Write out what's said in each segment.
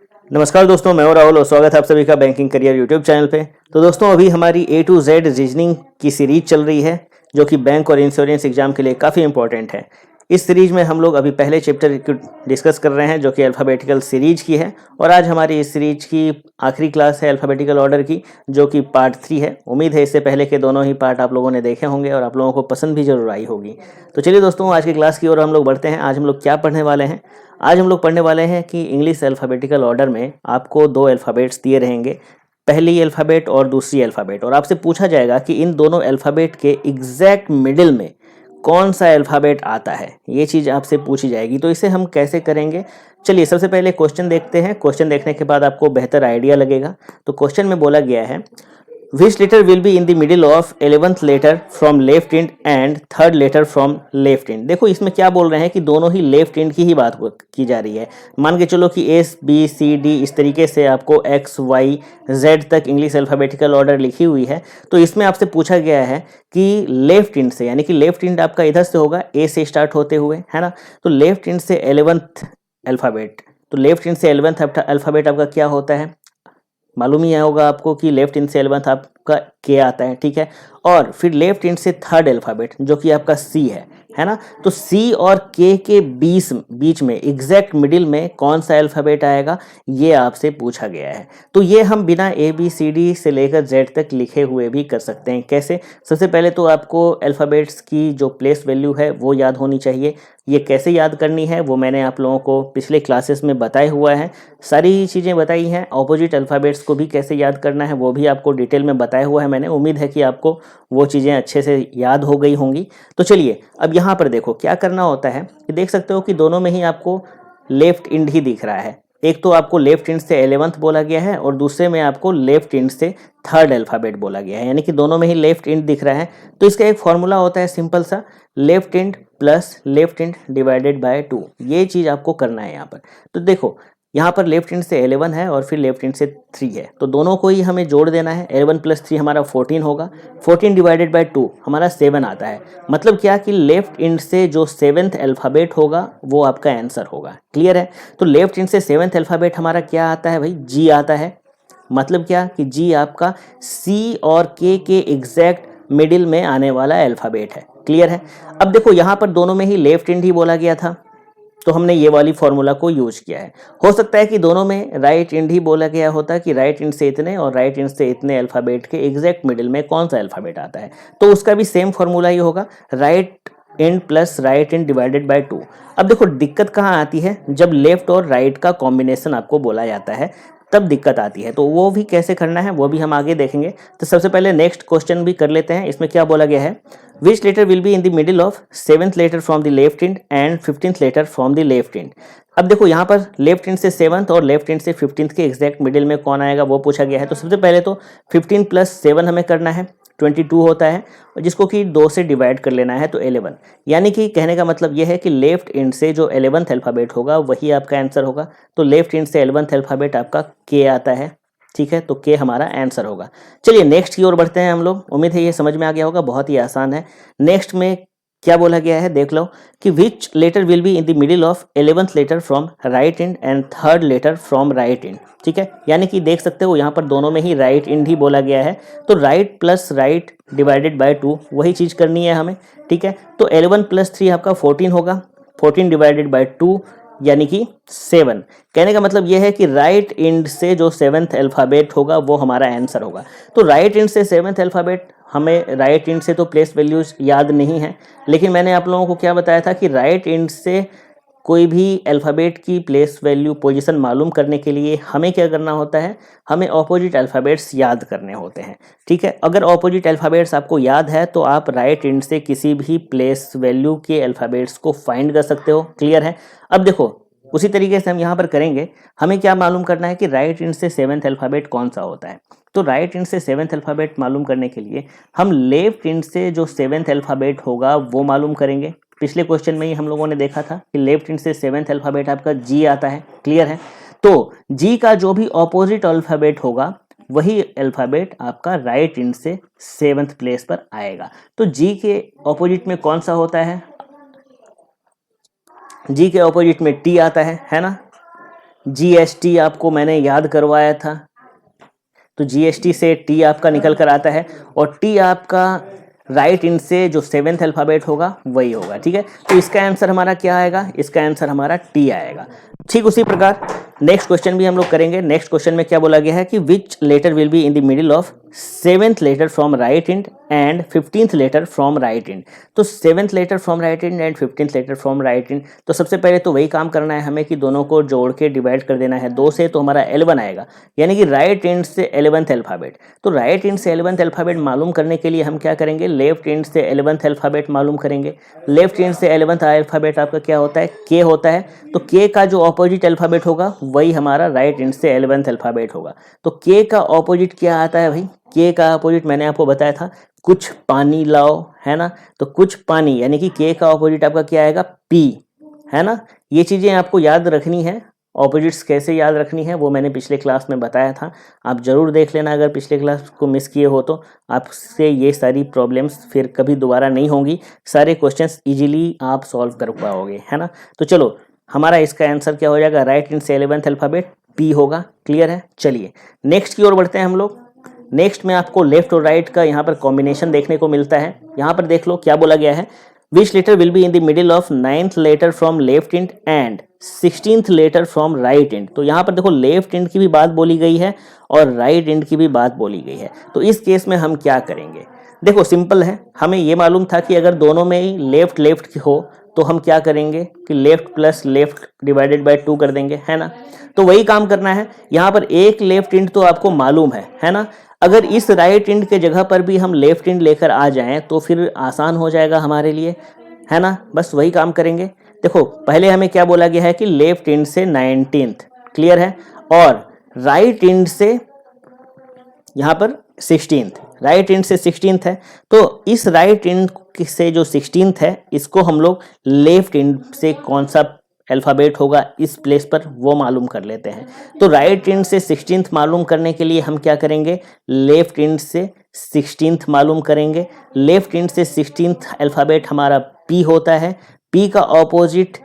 नमस्कार दोस्तों, मैं हूं राहुल और स्वागत है आप सभी का बैंकिंग करियर यूट्यूब चैनल पे। तो दोस्तों अभी हमारी A to Z रीजनिंग की सीरीज चल रही है जो कि बैंक और इंश्योरेंस एग्जाम के लिए काफ़ी इंपॉर्टेंट है। इस सीरीज में हम लोग अभी पहले चैप्टर को डिस्कस कर रहे हैं जो कि अल्फ़ाबेटिकल सीरीज की है और आज हमारी इस सीरीज की आखिरी क्लास है अल्फ़ाबेटिकल ऑर्डर की जो कि पार्ट 3 है। उम्मीद है इससे पहले के दोनों ही पार्ट आप लोगों ने देखे होंगे और आप लोगों को पसंद भी जरूर आई होगी। तो चलिए दोस्तों आज की क्लास की ओर हम लोग बढ़ते हैं। आज हम लोग क्या पढ़ने वाले हैं? आज हम लोग पढ़ने वाले हैं कि इंग्लिश अल्फ़ाबेटिकल ऑर्डर में आपको दो अल्फ़ाबेट्स दिए रहेंगे, पहली अल्फ़ाबेट और दूसरी अल्फ़ाबेट, और आपसे पूछा जाएगा कि इन दोनों अल्फ़ाबेट के एग्जैक्ट मिडिल में कौन सा अल्फ़ाबेट आता है। ये चीज़ आपसे पूछी जाएगी। तो इसे हम कैसे करेंगे, चलिए सबसे पहले क्वेश्चन देखते हैं। क्वेश्चन देखने के बाद आपको बेहतर आइडिया लगेगा। तो क्वेश्चन में बोला गया है Which letter will be in the middle of 11th letter from left end and third letter from left end। देखो इसमें क्या बोल रहे हैं कि दोनों ही लेफ्ट एंड की ही बात की जा रही है। मान के चलो कि एस बी सी डी इस तरीके से आपको एक्स वाई जेड तक इंग्लिश अल्फ़ाबेटिकल ऑर्डर लिखी हुई है। तो इसमें आपसे पूछा गया है कि लेफ्ट एंड से, यानी कि लेफ्ट एंड आपका इधर से होगा ए से स्टार्ट होते हुए, है ना। तो लेफ्ट एंड से 11th अल्फ़ाबेट, तो लेफ्ट एंड से 11th अल्फ़ाबेट आपका क्या होता है, मालूम ही होगा आपको कि लेफ्ट इंड से 11th आपका के आता है, ठीक है। और फिर लेफ्ट इंड से थर्ड अल्फ़ाबेट जो कि आपका सी है ना। तो सी और के बीच में एग्जैक्ट मिडिल में कौन सा अल्फ़ाबेट आएगा, ये आपसे पूछा गया है। तो ये हम बिना ए बी सी डी से लेकर जेड तक लिखे हुए भी कर सकते हैं। कैसे? सबसे पहले तो आपको अल्फ़ाबेट्स की जो प्लेस वैल्यू है वो याद होनी चाहिए। ये कैसे याद करनी है वो मैंने आप लोगों को पिछले क्लासेस में बताया हुआ है, सारी चीज़ें बताई हैं। ऑपोजिट अल्फ़ाबेट्स को भी कैसे याद करना है वो भी आपको डिटेल में बताया हुआ है मैंने। उम्मीद है कि आपको वो चीज़ें अच्छे से याद हो गई होंगी। तो चलिए अब यहाँ पर देखो क्या करना होता है कि देख सकते हो कि दोनों में ही आपको लेफ्ट इंड ही दिख रहा है। एक तो आपको लेफ्ट इंड से 11th बोला गया है और दूसरे में आपको लेफ्ट इंड से थर्ड अल्फ़ाबेट बोला गया है, यानी कि दोनों में ही लेफ्ट इंड दिख रहा है। तो इसका एक फॉर्मूला होता है सिंपल सा, left end plus left end divided by 2। ये चीज़ आपको करना है यहाँ पर। तो देखो यहाँ पर लेफ्ट इंड से 11 है और फिर लेफ्ट इंड से 3 है, तो दोनों को ही हमें जोड़ देना है। 11 प्लस 3 हमारा 14 होगा, 14 डिवाइडेड बाय 2 हमारा 7 आता है। मतलब क्या कि लेफ्ट इंड से जो 7th अल्फ़ाबेट होगा वो आपका आंसर होगा। क्लियर है? तो लेफ्ट इंड से 7th अल्फ़ाबेट हमारा क्या आता है भाई, जी आता है। मतलब क्या कि जी आपका सी और के एग्जैक्ट मिडिल में आने वाला अल्फ़ाबेट है। क्लियर है? अब देखो यहाँ पर दोनों में ही लेफ्ट इंड ही बोला गया था तो हमने ये वाली फॉर्मूला को यूज किया है। हो सकता है कि दोनों में राइट इंड ही बोला गया होता कि राइट इंड से इतने और राइट इंड से इतने अल्फ़ाबेट के एग्जैक्ट मिडिल में कौन सा अल्फ़ाबेट आता है, तो उसका भी सेम फॉर्मूला ही होगा, right end plus right end divided by 2। अब देखो दिक्कत कहाँ आती है, जब लेफ्ट और राइट का कॉम्बिनेशन आपको बोला जाता है तब दिक्कत आती है। तो वो भी कैसे करना है वो भी हम आगे देखेंगे। तो सबसे पहले नेक्स्ट क्वेश्चन भी कर लेते हैं। इसमें क्या बोला गया है, Which letter will be in the middle of 7th letter from the left end and 15th letter from the left end। अब देखो यहाँ पर लेफ्ट एंड से 7th और लेफ्ट एंड से 15th के एग्जैक्ट मिडिल में कौन आएगा वो पूछा गया है। तो सबसे पहले तो 15 प्लस 7 हमें करना है, 22 होता है, और जिसको कि 2 से डिवाइड कर लेना है तो 11। यानी कि कहने का मतलब यह है कि लेफ्ट एंड से जो 11th अल्फ़ाबेट होगा वही आपका आंसर होगा। तो लेफ्ट एंड से 11th अल्फ़ाबेट आपका के आता है, ठीक है। तो के हमारा आंसर होगा। चलिए नेक्स्ट की ओर बढ़ते हैं हम लोग। उम्मीद है ये समझ में आ गया होगा, बहुत ही आसान है। नेक्स्ट में क्या बोला गया है देख लो कि which letter will be in the middle of 11th letter from right end and third letter from right end, ठीक है। यानी कि देख सकते हो यहाँ पर दोनों में ही राइट एंड ही बोला गया है, तो right plus right divided by 2 वही चीज़ करनी है हमें, ठीक है। तो 11 प्लस 3 आपका 14 होगा, 14 डिवाइडेड बाय 2 यानी कि 7। कहने का मतलब यह है कि राइट एंड से जो 7th अल्फ़ाबेट होगा वो हमारा आंसर होगा। तो राइट एंड से 7th अल्फ़ाबेट, हमें राइट एंड से तो प्लेस वैल्यूज याद नहीं है, लेकिन मैंने आप लोगों को क्या बताया था कि राइट एंड से कोई भी अल्फ़ाबेट की प्लेस वैल्यू पोजीशन मालूम करने के लिए हमें क्या करना होता है, हमें ऑपोजिट अल्फ़ाबेट्स याद करने होते हैं, ठीक है। अगर ऑपोजिट अल्फ़ाबेट्स आपको याद है तो आप राइट एंड से किसी भी प्लेस वैल्यू के अल्फ़ाबेट्स को फाइंड कर सकते हो। क्लियर है? अब देखो उसी तरीके से हम यहाँ पर करेंगे। हमें क्या मालूम करना है कि राइट एंड से 7th अल्फ़ाबेट कौन सा होता है। तो राइट एंड से 7th अल्फ़ाबेट मालूम करने के लिए हम लेफ्ट एंड से जो 7th अल्फ़ाबेट होगा वो मालूम करेंगे। पिछले क्वेश्चन में ही हम लोगों ने देखा था कि लेफ्ट एंड से 7th अल्फ़ाबेट आपका जी आता है। क्लियर है? तो जी का जो भी ऑपोजिट अल्फ़ाबेट होगा वही अल्फ़ाबेट आपका राइट एंड से 7th प्लेस पर आएगा। तो जी के ऑपोजिट में कौन सा होता है, जी के ऑपोजिट में टी आता है ना। GST आपको मैंने याद करवाया था, तो GST से T आपका निकल कर आता है और T आपका राइट इंड से जो 7th अल्फ़ाबेट होगा वही होगा, ठीक है। तो इसका आंसर हमारा क्या आएगा, इसका आंसर हमारा T आएगा। ठीक उसी प्रकार नेक्स्ट क्वेश्चन भी हम लोग करेंगे। नेक्स्ट क्वेश्चन में क्या बोला गया है कि which letter will be in the middle of 7th letter from right end and 15th letter from right end. तो 7th letter from right end and 15th letter from right end, तो सबसे पहले तो वही काम करना है हमें कि दोनों को जोड़ के डिवाइड कर देना है 2 से, तो हमारा 11 आएगा, यानी कि राइट इंड से 11th अल्फ़ाबेट। तो राइट इंड से 11th अल्फ़ाबेट मालूम करने के लिए हम क्या करेंगे, लेफ्ट इंड से 11th अल्फ़ाबेट मालूम करेंगे। लेफ्ट इंड से 11th अल्फ़ाबेट आपका क्या होता है, के होता है, तो के का जो ऑपोजिट अल्फ़ाबेट होगा वही हमारा राइट इंड से 11th अल्फ़ाबेट होगा। तो के का ऑपोजिट क्या आता है भाई, के का ऑपोजिट मैंने आपको बताया था, कुछ पानी लाओ, है ना। तो कुछ पानी यानी कि के का ऑपोजिट आपका क्या आएगा, पी, है ना। ये चीज़ें आपको याद रखनी है। ऑपोजिट्स कैसे याद रखनी है वो मैंने पिछले क्लास में बताया था, आप ज़रूर देख लेना अगर पिछले क्लास को मिस किए हो तो। आपसे ये सारी प्रॉब्लम्स फिर कभी दोबारा नहीं होंगी, सारे क्वेश्चंस इजीली आप सॉल्व कर पाओगे, है ना। तो चलो हमारा इसका आंसर क्या हो जाएगा, राइट इंड से 11th अल्फ़ाबेट पी होगा। क्लियर है, चलिए नेक्स्ट की ओर बढ़ते हैं हम लोग। नेक्स्ट में आपको लेफ्ट और राइट का यहाँ पर कॉम्बिनेशन देखने को मिलता है। यहाँ पर देख लो क्या बोला गया है, which letter will be in the middle of 9th letter from left end and 16th letter from right end. तो यहाँ पर देखो लेफ्ट इंड की भी बात बोली गई है और राइट इंड की भी बात बोली गई है। तो इस केस में हम क्या करेंगे, देखो सिंपल है, हमें ये मालूम था कि अगर दोनों में ही लेफ्ट लेफ्ट हो तो हम क्या करेंगे कि left plus left divided by 2 कर देंगे, है ना। तो वही काम करना है यहाँ पर, एक लेफ्ट इंड तो आपको मालूम है ना। अगर इस राइट इंड के जगह पर भी हम लेफ्ट इंड लेकर आ जाएं तो फिर आसान हो जाएगा हमारे लिए, है ना। बस वही काम करेंगे। देखो पहले हमें क्या बोला गया है कि लेफ्ट इंड से 19th, क्लियर है, और राइट इंड से यहाँ पर 16th, राइट इंड से 16th है। तो इस राइट इंड से जो 16th है इसको हम लोग लेफ्ट इंड से कौन सा अल्फ़ाबेट होगा इस प्लेस पर वो मालूम कर लेते हैं। तो राइट इंड से 16th मालूम करने के लिए हम क्या करेंगे, लेफ्ट इंड से 16th मालूम करेंगे। लेफ्ट इंड से 16th अल्फ़ाबेट हमारा पी होता है, पी का ऑपोजिट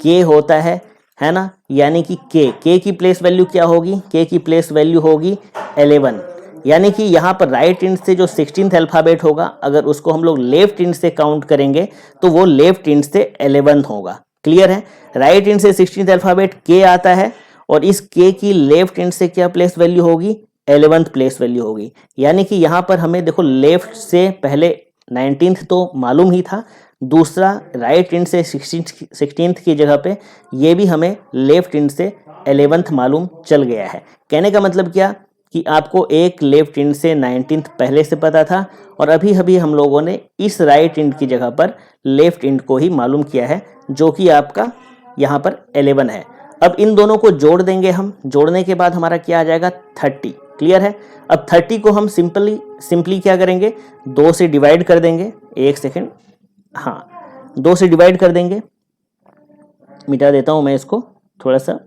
के होता है ना। यानी कि के की प्लेस वैल्यू क्या होगी, के की प्लेस वैल्यू होगी 11, यानी कि यहाँ पर राइट इंड से जो 16th अल्फ़ाबेट होगा अगर उसको हम लोग लेफ्ट इंड से काउंट करेंगे तो वो लेफ्ट इंड से 11 होगा। क्लियर है, राइट इंड से 16th अल्फ़ाबेट के आता है और इस के की लेफ्ट इंड से क्या प्लेस वैल्यू होगी, 11th प्लेस वैल्यू होगी। यानी कि यहाँ पर हमें देखो लेफ्ट से पहले 19th तो मालूम ही था, दूसरा राइट इंड से 16th की जगह पे ये भी हमें लेफ्ट इंड से 11th मालूम चल गया है। कहने का मतलब क्या कि आपको एक लेफ्ट इंड से 19th पहले से पता था और अभी अभी हम लोगों ने इस राइट इंड की जगह पर लेफ्ट इंड को ही मालूम किया है जो कि आपका यहाँ पर 11 है। अब इन दोनों को जोड़ देंगे हम, जोड़ने के बाद हमारा क्या आ जाएगा 30। क्लियर है, अब 30 को हम सिंपली क्या करेंगे, 2 से डिवाइड कर देंगे। एक सेकेंड, हाँ 2 से डिवाइड कर देंगे, मिटा देता हूँ मैं इसको थोड़ा सा।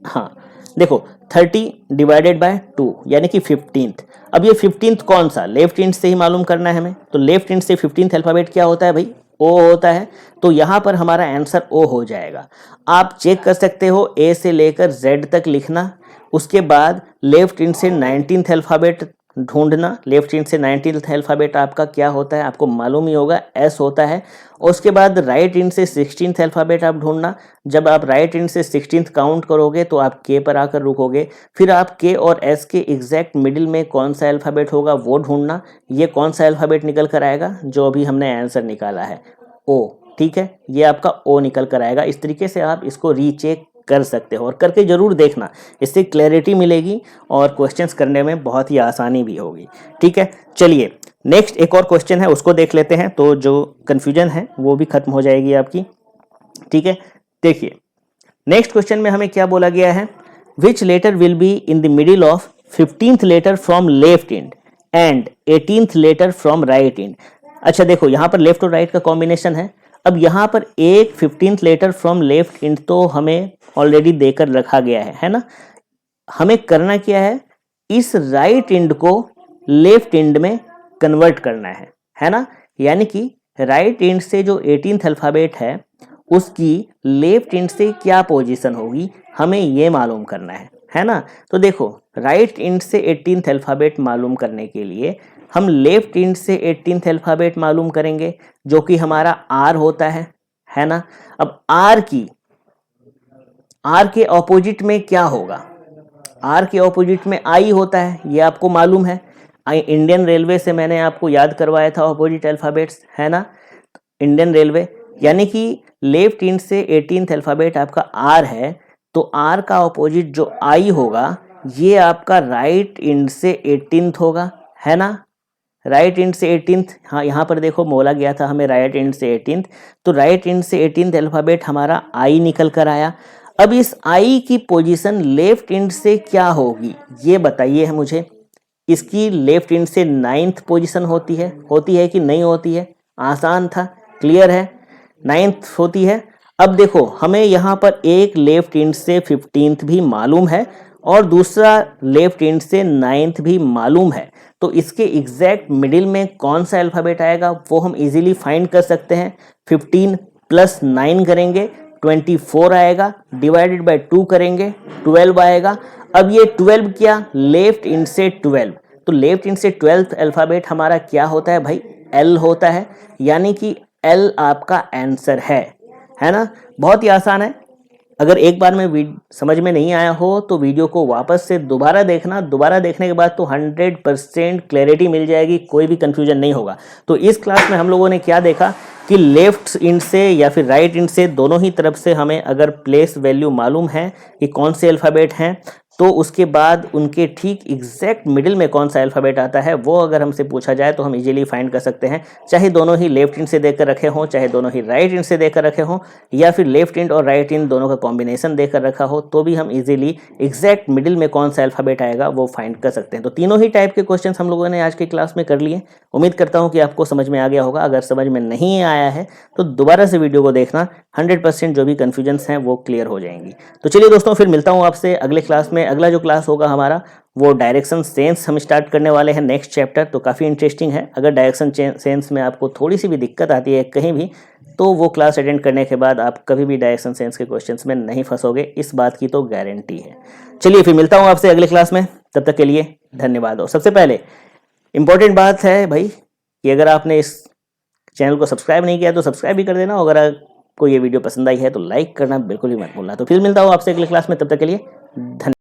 हाँ देखो 30 डिवाइडेड बाय 2 यानी कि 15th। अब ये 15th कौन सा, लेफ्ट इंड से ही मालूम करना है हमें। तो लेफ्ट इंड से 15th अल्फ़ाबेट क्या होता है भाई, ओ होता है। तो यहाँ पर हमारा आंसर ओ हो जाएगा। आप चेक कर सकते हो ए से लेकर जेड तक लिखना, उसके बाद लेफ्ट इंड से 19th अल्फ़ाबेट ढूंढना। लेफ्ट इंड से 19th अल्फ़ाबेट आपका क्या होता है, आपको मालूम ही होगा, एस होता है। उसके बाद राइट इंड से 16th अल्फ़ाबेट आप ढूंढना। जब आप राइट इंड से 16th काउंट करोगे तो आप के पर आकर रुकोगे, फिर आप के और एस के एग्जैक्ट मिडिल में कौन सा अल्फ़ाबेट होगा वो ढूंढना। ये कौन सा अल्फ़ाबेट निकल कर आएगा, जो अभी हमने आंसर निकाला है ओ, ठीक है, ये आपका ओ निकल कर आएगा। इस तरीके से आप इसको रीचेक कर सकते हो और करके ज़रूर देखना, इससे क्लैरिटी मिलेगी और क्वेश्चंस करने में बहुत ही आसानी भी होगी। ठीक है, चलिए नेक्स्ट एक और क्वेश्चन है उसको देख लेते हैं, तो जो कन्फ्यूजन है वो भी खत्म हो जाएगी आपकी। ठीक है, देखिए नेक्स्ट क्वेश्चन में हमें क्या बोला गया है, which letter will be in the middle of 15th letter from left end and 18th letter from right end. अच्छा देखो यहाँ पर लेफ्ट और राइट का कॉम्बिनेशन है। अब यहाँ पर एक 15th letter from left end तो हमें ऑलरेडी देकर रखा गया है ना। हमें करना क्या है, इस राइट इंड को लेफ्ट इंड में कन्वर्ट करना है ना। यानी कि राइट इंड से जो 18th अल्फ़ाबेट है उसकी लेफ्ट इंड से क्या पोजीशन होगी, हमें ये मालूम करना है ना। तो देखो राइट इंड से 18th अल्फ़ाबेट मालूम करने के लिए हम लेफ्ट इंड से 18th अल्फ़ाबेट मालूम करेंगे, जो कि हमारा आर होता है ना। अब आर के ऑपोजिट में क्या होगा, आर के ऑपोजिट में आई होता है, ये आपको मालूम है। इंडियन रेलवे से मैंने आपको याद करवाया था ऑपोजिट अल्फ़ाबेट्स, है ना। इंडियन रेलवे यानी कि लेफ्ट इंड से 18th अल्फ़ाबेट आपका आर है, तो आर का ऑपोजिट जो आई होगा ये आपका राइट इंड से 18th होगा, है ना। राइट इंड से 18th, हाँ यहाँ पर देखो बोला गया था हमें राइट इंड से 18th, तो राइट इंड से 18th अल्फ़ाबेट हमारा आई निकल कर आया। अब इस आई की पोजीशन लेफ्ट इंड से क्या होगी ये बताइए है मुझे। इसकी लेफ्ट इंड से 9th पोजीशन होती है कि नहीं होती है, आसान था, क्लियर है, 9th होती है। अब देखो हमें यहाँ पर एक लेफ्ट इंड से 15th भी मालूम है और दूसरा लेफ्ट इंड से 9th भी मालूम है, तो इसके एग्जैक्ट मिडिल में कौन सा अल्फ़ाबेट आएगा वो हम इजीली फाइंड कर सकते हैं। 15 + 9 करेंगे 24 आएगा, डिवाइडेड बाय 2 करेंगे 12 आएगा। अब ये 12 क्या, लेफ्ट इंड से 12, तो लेफ्ट इंड से 12th अल्फ़ाबेट हमारा क्या होता है भाई, एल होता है, यानी कि एल आपका आंसर है ना। बहुत ही आसान है। अगर एक बार में समझ में नहीं आया हो तो वीडियो को वापस से दोबारा देखना, दोबारा देखने के बाद तो 100% क्लैरिटी मिल जाएगी, कोई भी कंफ्यूजन नहीं होगा। तो इस क्लास में हम लोगों ने क्या देखा कि लेफ्ट इंड से या फिर राइट इंड से दोनों ही तरफ से हमें अगर प्लेस वैल्यू मालूम है कि कौन से अल्फ़ाबेट हैं, तो उसके बाद उनके ठीक एग्जैक्ट मिडिल में कौन सा अल्फ़ाबेट आता है वो अगर हमसे पूछा जाए तो हम इजीली फाइंड कर सकते हैं, चाहे दोनों ही लेफ्ट इंड से देकर रखे हों, चाहे दोनों ही राइट इंड से देकर रखे हों, या फिर लेफ्ट इंड और राइट इंड दोनों का कॉम्बिनेशन देकर रखा हो, तो भी हम इजीली एग्जैक्ट मिडिल में कौन सा अल्फ़ाबेट आएगा वो फाइंड कर सकते हैं। तो तीनों ही टाइप के क्वेश्चन हम लोगों ने आज की क्लास में कर लिए। उम्मीद करता हूँ कि आपको समझ में आ गया होगा। अगर समझ में नहीं आया है तो दोबारा से वीडियो को देखना, 100% जो भी कन्फ्यूजन्स हैं वो क्लियर हो जाएंगी। तो चलिए दोस्तों, फिर मिलता हूँ आपसे अगले क्लास में। अगला जो क्लास होगा हमारा वो डायरेक्शन सेंस हम स्टार्ट करने वाले हैं, नेक्स्ट चैप्टर, तो काफ़ी इंटरेस्टिंग है। अगर डायरेक्शन सेंस में आपको थोड़ी सी भी दिक्कत आती है कहीं भी, तो वो क्लास अटेंड करने के बाद आप कभी भी डायरेक्शन सेंस के क्वेश्चंस में नहीं फंसोगे, इस बात की तो गारंटी है। चलिए फिर मिलता हूँ आपसे अगले क्लास में, तब तक के लिए धन्यवाद। और सबसे पहले इंपॉर्टेंट बात है भाई कि अगर आपने इस चैनल को सब्सक्राइब नहीं किया तो सब्सक्राइब भी कर देना। अगर आपको ये वीडियो पसंद आई है तो लाइक करना बिल्कुल ही मत भूलना। तो फिर मिलता हूँ आपसे अगले क्लास में, तब तक के लिए धन्यवाद।